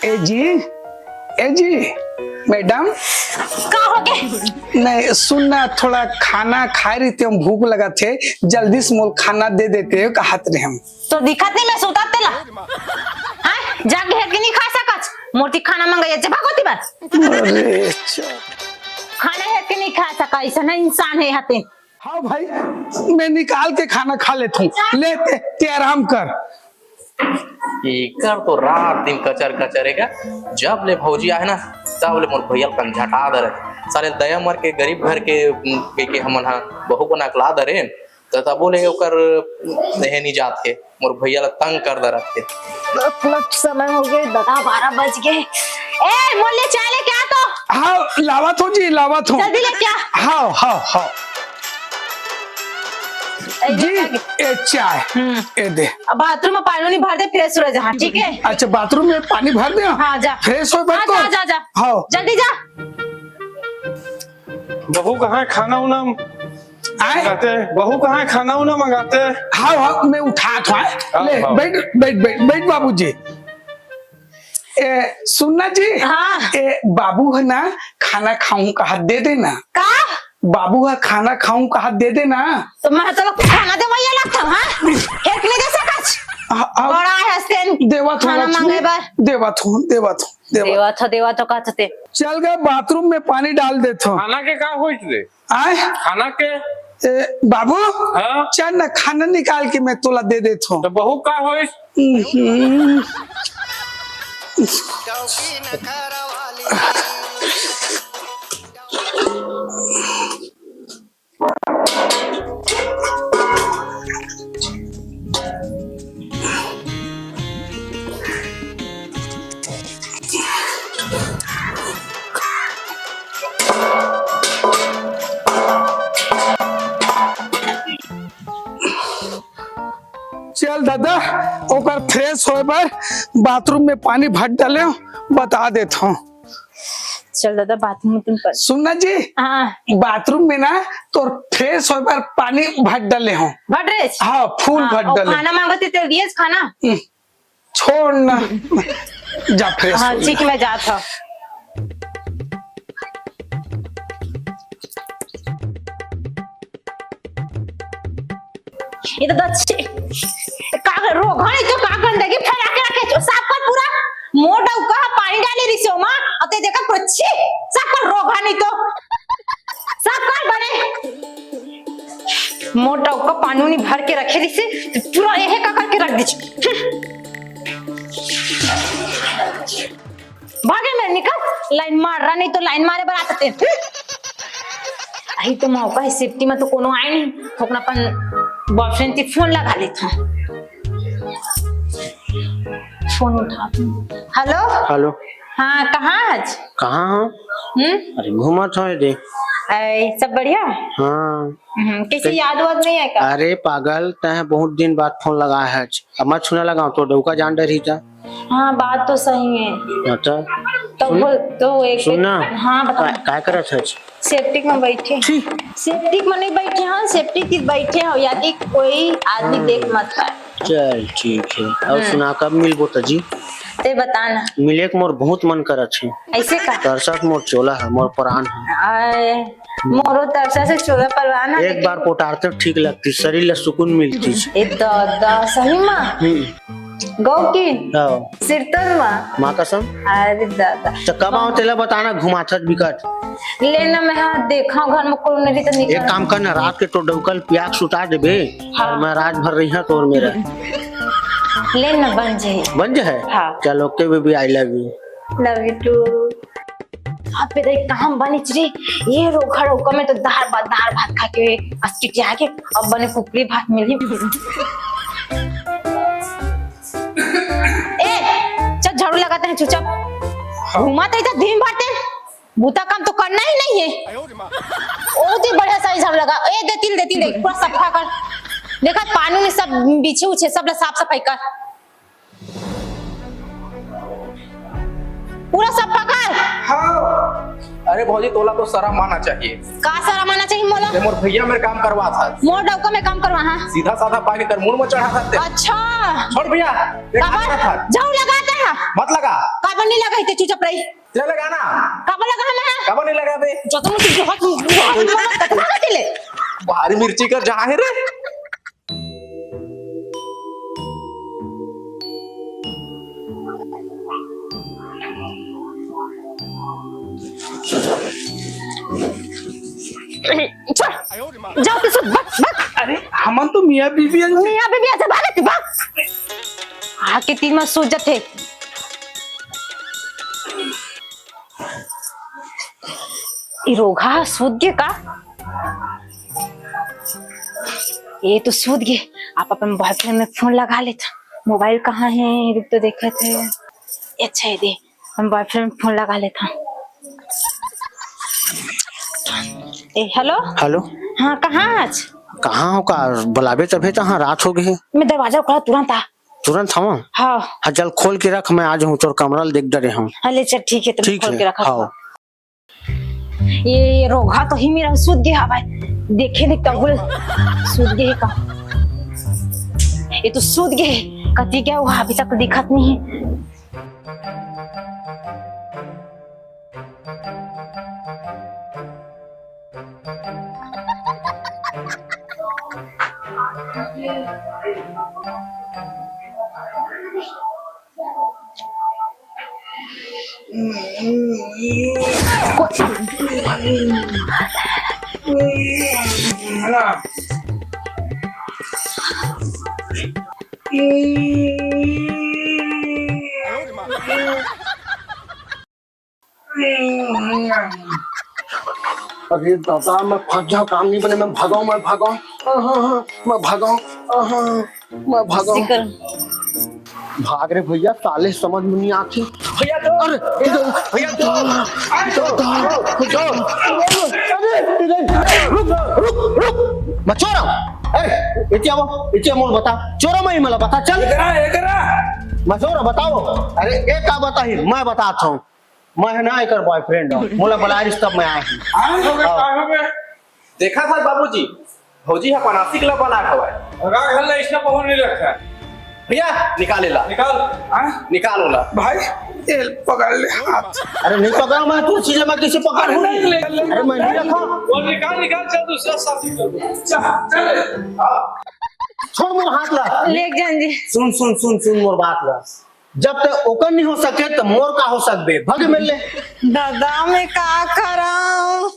ए जी madam का हो गए? नहीं सुनना, थोड़ा खाना खा रही थी, हम भूख लगा थे, जल्दी से मोल खाना दे देते हो कहत रहे हम। तो दिखत नहीं मैं सुता तेला हां जाके है कि नहीं खा सकत मोटी खाना मंगाई जब भागोती बस। अरे खाना है कि नहीं खा सका, ऐसा ना इंसान है हाथे। हाँ भाई मैं निकाल के खाना खा लेता हूँ, ले ते आराम कर। एकर तो रात दिन कचर कचरेगा, जब ले भौजी आए ना तब ले मोर भैया कन झटा दे रहे सारे दया मर के गरीब घर के हमन हा बहू को नकला दे रे तो बोले ओकर नहीं नहीं जाते मोर भैया ला तंग कर दे रखे। लट समय हो गए, 12 बज गए। ए मोले चाय ले क्या तो? हाँ लावत हो जी, लावत हो, जल्दी ले क्या? हाँ हाँ हाँ जी ए चाय ए दे। अब बाथरूम में पानी नहीं भर दे, फ्रेश हो जा। ठीक है अच्छा बाथरूम में पानी भर दे। हाँ जा फ्रेश हो हाँ, जा जा जा हाँ जल्दी जा। बहू कहाँ है खाना उना मंगाते? बहू कहाँ है खाना उना मंगाते? हाँ हाँ मैं उठा था, ले बैठ बैठ बैठ बैठ बाबूजी। सुनना जी हाँ बाबू है ना खाना खाऊं का हाथ दे देना। का बाबू है खाना खाऊं का हाथ दे देना। तो मैं तो खाना दे वही लगता हूँ। हाँ एक नहीं दे सकत बड़ा है सेन देवा खाना मांगे बार देवा देवा तो कहते चल गए बाथरूम में पानी डाल देता हूँ। खाना के का होइत रे? आए खाना के बाबू हाँ? चल ना खाना निकाल के मैं तोला दे देता हूँ। तो बहू का होइत? चल दादा ओकर फ्रेश होए पर बाथरूम में पानी भर डाले बता देता हूँ। चल दादा बाथरूम में तुम कर। सुनना जी हाँ बाथरूम में ना तो फ्रेश होए पर पानी भर डाले हूँ। भट रे हाँ फूल भर डाले। खाना मांगते तेल दिए खाना छोड़ ना जा फ्रेश हाँ ठीक मैं जाता हूँ। ये तो का रोग है तो का गंदगी फैला के रखे साफ कर पूरा मोटा का पानी डाले रिसो मां अते देखा पुच्छी साफ कर रोग है नहीं तो साफ कर बने मोटा का पानी नहीं भर के रखे रिसे पूरा यह का करके रख दीजिए। भागे मैं निकल लाइन मार रहा नहीं तो लाइन मारे बराते आई तो मौका है सेफ्टी में तो कोनो आए नहीं ठोकना अपन बॉयफ्रेंड की फोन लगा लेता हूँ। फोन उठा। हेलो हेलो हाँ कहाँ आज कहाँ हो? अरे घूमत हो रे। सब बढ़िया। हाँ किसी याद वाद नहीं है का? अरे पागल तय बहुत दिन बाद फोन लगा है अब मत सुना लगा तो डौका जान डरी था। हाँ बात तो सही है। अच्छा तो एक सुनना हाँ बता क्या करत है? सेफ्टी में बैठे सेफ्टी में नहीं बैठे हाँ सेफ्टी की बैठे हो या कि कोई आदमी देख मत पाए। चल ठीक है और सुना कब मिलबो तजी? ते बताना मिले के मोर बहुत मन करत है। ऐसे का तरसत मोर चोला है मोर प्राण है। मोरो तरसा से चोला परवाना एक बार पोटारते ठीक लगती शरीर ला सुकून मिलती। दादा सही माँ गौ की सिरतन माँ कसम। अरे दादा तो कब आओ तेला बताना घुमाथत बिकट लेना मैं हाँ देखा घर में कोई नहीं तो एक काम करना रात के तो डौकल प्याग सुता देबे और मैं रात भर रही है तो मेरा लेना बन जाए। हाँ चलो okay baby I love you too. आप पे देख काम बनी चली ये रोखा रोका में तो दाल भात खा के अस्किट आके अब बने कुकरी भात मिली। चल झाड़ू लगाते हैं चुपचाप घुमाते ही तो दिन भर बूता काम तो करना ही नहीं है। बहुत ही बढ़िया साइज झाड़ू लगा ए देती देख पूरा सफा कर देखा पानी में सब बिछे उछे सब साफ सफाई कर पूरा सफा कर। हाँ अरे भौजी तोला तो शर्म आना चाहिए। का शर्म आना चाहिए मोला? मोर भैया मेरे काम करवा था। मोर डौका में काम करवा। हाँ सीधा साधा पानी कर मुंह में चढ़ा सकते। अच्छा छोड़ भैया झाड़ू लगाते हैं ना मत लगा काबर नहीं लगा इतने चुपचाप रही ले लगा ना काबर लगा ना कब नहीं लगा बे जो तुम मुझे बहुत कतना कटिले भारी मिर्ची का जहाँ है रे जाओ तो सुन बक अरे हमन तो मियाँ बीबी हैं। मियां बीबी ऐसे भागत बक आके तीन में सो जाते रोगा सूद गए का ये तो सूद गए आप अपन बॉयफ्रेंड में फोन लगा लेता मोबाइल कहाँ है रुक तो देखा थे अच्छा है दे हम बॉयफ्रेंड में फोन लगा लेता हेलो हेलो हाँ कहाँ आज कहाँ हो का बुलावे तभी तो हाँ रात हो गई मैं दरवाजा खोला तुरंत आ तुरंत हम हाँ हाँ चल खोल के रख मैं आज हूँ तोर कमरा देख डरे हूँ अरे चल ठीक है तुम ठीक खोल है के रखा हाँ ये रोगा तो ही मेरा सूद गया भाई देखे नहीं कबूल सूद गए का ये तो सूद गए कति क्या हुआ अभी तक दिखत नहीं है अरे दादा मैं फंस जाऊँ काम नहीं बने मैं भागाऊं मैं भागाऊं मैं भागाऊं मैं भागाऊं भाग रे भैया साले समझ में नहीं आती भैया तो अरे भैया तो रुक मैं चोरा अरे इतिया मोल बता चोरा मैं मला बता चल मैं चोरा बताओ अरे एक का बता ही मैं बताता हूँ मैं है ना एक बॉयफ्रेंड हूँ मोला बला रिश्ता मैं आया हूँ देखा था बाबूजी भौजी है पनासी किलो बना हुआ है राग हल्ला इसने पहुंच नहीं रखा भैया निकाले ला निकालो ला भाई ये पकड़ ले हाथ अरे नहीं पकड़ा मैं तू चीज मैं किसी पकड़ हूँ अरे मैं नहीं रखा वो निकाल चल दूसरा साथी कर दो चल छोड़ मोर हाथ ला ले जान जी सुन मोर बात ला जब तक ओकर नहीं हो सके तो मोर का हो सकबे भग मिल ले दादा मैं का कराऊं